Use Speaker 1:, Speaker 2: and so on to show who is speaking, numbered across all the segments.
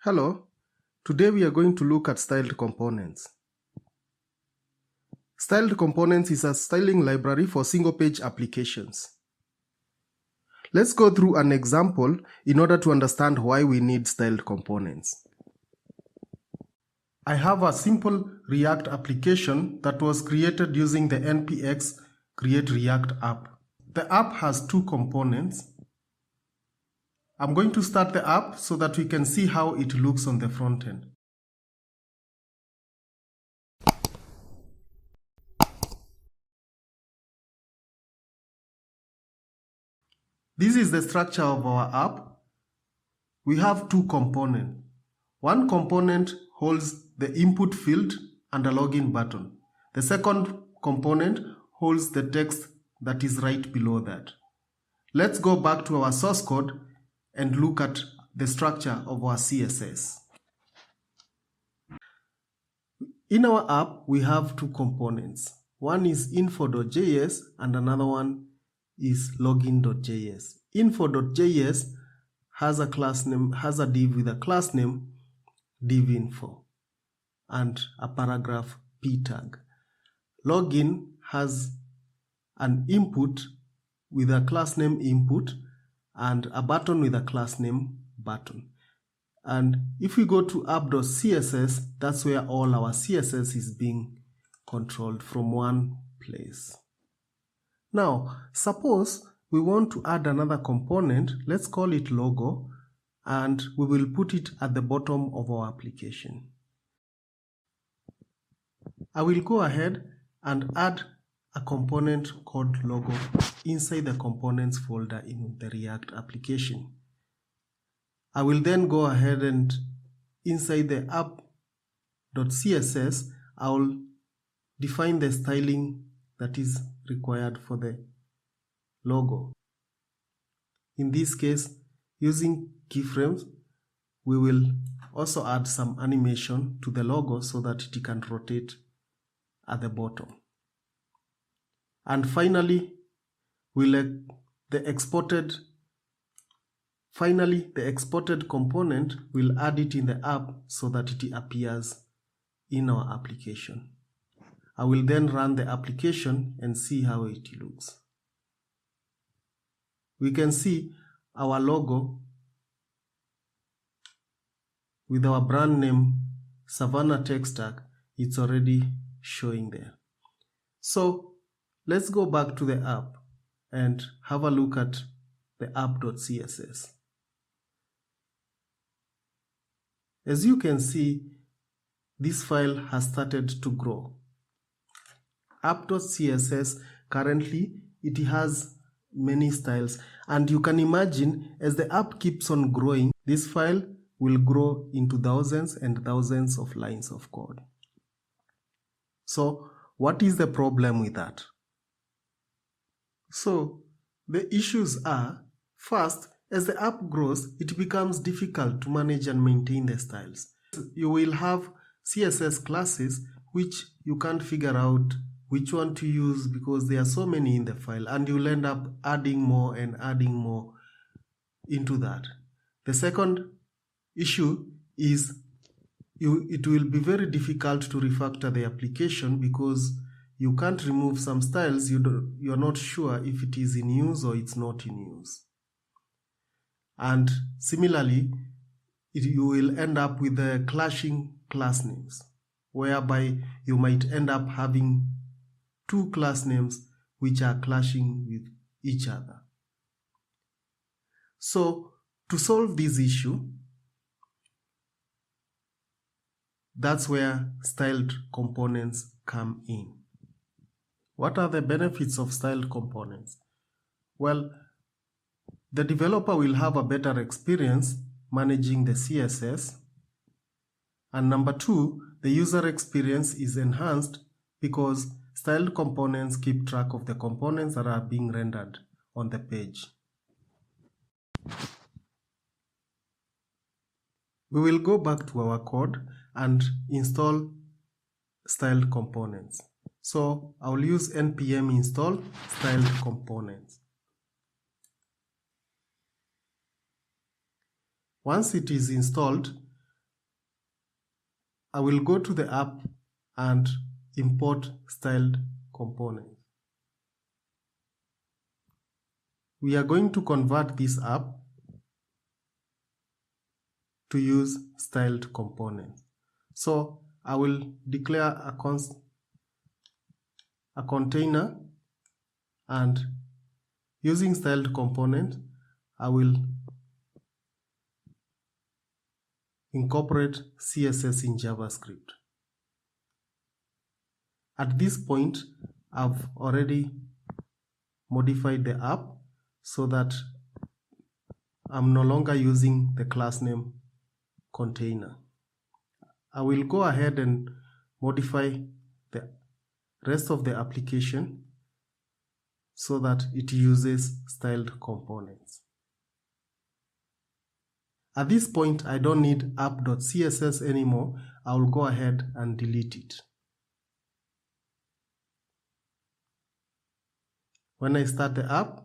Speaker 1: Hello, today we are going to look at styled components. Styled components is a styling library for single-page applications. Let's go through an example in order to understand why we need styled components. I have a simple React application that was created using the npx create React app. The app has two components. I'm going to start the app so that we can see how it looks on the front end. This is the structure of our app. We have two components. One component holds the input field and a login button. The second component holds the text that is right below that. Let's go back to our source code and look at the structure of our CSS. In our app, we have two components. One is info.js and another one is login.js. Info.js has a div with a class name divinfo and a paragraph p tag. Login has an input with a class name input and a button with a class name button. And if we go to app.css, that's where all our CSS is being controlled from one place. Now, suppose we want to add another component. Let's call it logo, and we will put it at the bottom of our application. I will go ahead and add a component called logo inside the components folder in the React application. I will then go ahead and inside the app.css, I will define the styling that is required for the logo. In this case, using keyframes, we will also add some animation to the logo so that it can rotate at the bottom. And finally, the exported component, we'll add it in the app so that it appears in our application. I will then run the application and see how it looks. We can see our logo with our brand name Savannah Tech Stack. It's already showing there. So let's go back to the app and have a look at the app.css. As you can see, this file has started to grow. App.css currently it has many styles, and you can imagine as the app keeps on growing, this file will grow into thousands and thousands of lines of code. So what is the problem with that? So the issues are, first, as the app grows, it becomes difficult to manage and maintain the styles. You will have CSS classes which you can't figure out which one to use because there are so many in the file, and you'll end up adding more and adding more into that. The second issue is it will be very difficult to refactor the application because you can't remove some styles you're not sure if it is in use or it's not in use. And similarly, you will end up with the clashing class names, whereby you might end up having two class names which are clashing with each other. So to solve this issue, that's where styled components come in. What are the benefits of styled components? Well, the developer will have a better experience managing the CSS. And number two, the user experience is enhanced because styled components keep track of the components that are being rendered on the page. We will go back to our code and install styled components. So I will use npm install styled components. Once it is installed, I will go to the app and import styled component. We are going to convert this app to use styled components. So I will declare a container, and using styled component, I will incorporate CSS in JavaScript. At this point, I've already modified the app so that I'm no longer using the class name container. I will go ahead and modify the rest of the application so that it uses styled components. At this point, I don't need app.css anymore. I will go ahead and delete it. When I start the app,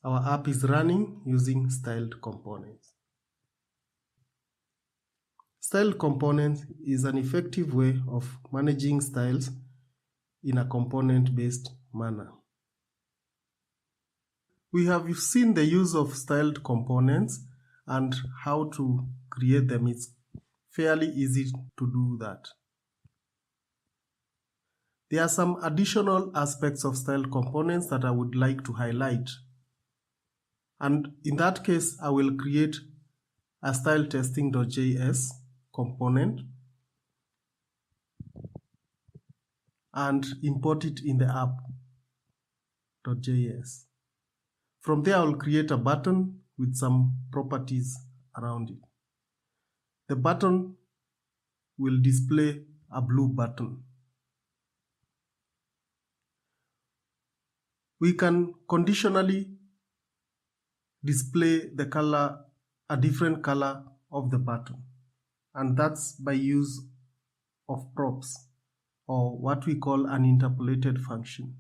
Speaker 1: our app is running using styled components. Styled components is an effective way of managing styles in a component-based manner. We have seen the use of styled components and how to create them. It's fairly easy to do that. There are some additional aspects of styled components that I would like to highlight. And in that case, I will create a styletesting.js component and import it in the app.js. From there, I will create a button with some properties around it. The button will display a blue button. We can conditionally display the color, a different color of the button, and that's by use of props, or what we call an interpolated function.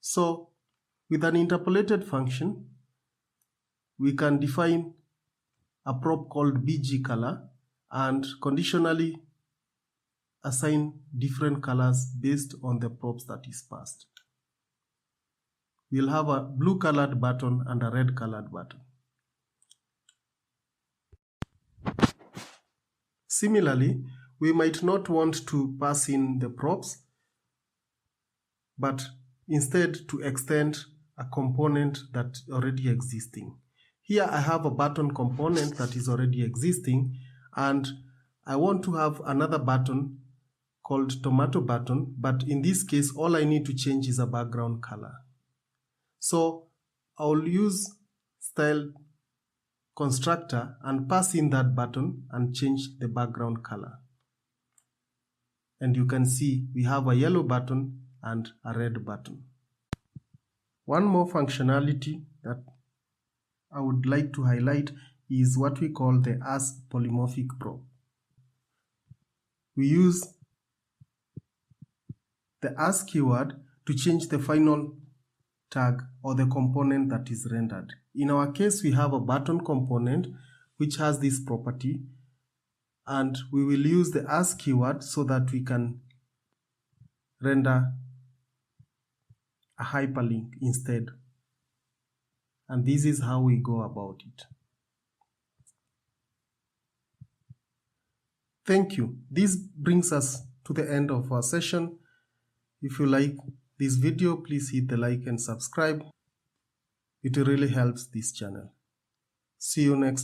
Speaker 1: So with an interpolated function, we can define a prop called bgColor and conditionally assign different colors based on the props that is passed. We'll have a blue colored button and a red colored button. Similarly, we might not want to pass in the props, but instead to extend a component that already existing. Here I have a button component that is already existing, and I want to have another button called tomato button, but in this case all I need to change is a background color. So I'll use style constructor and pass in that button and change the background color. And you can see we have a yellow button and a red button. One more functionality that I would like to highlight is what we call the as polymorphic prop. We use the as keyword to change the final tag or the component that is rendered. In our case, we have a button component which has this property, and we will use the as keyword so that we can render a hyperlink instead. And this is how we go about it. Thank you. This brings us to the end of our session. If you like this video, please hit the like and subscribe. It really helps this channel. See you next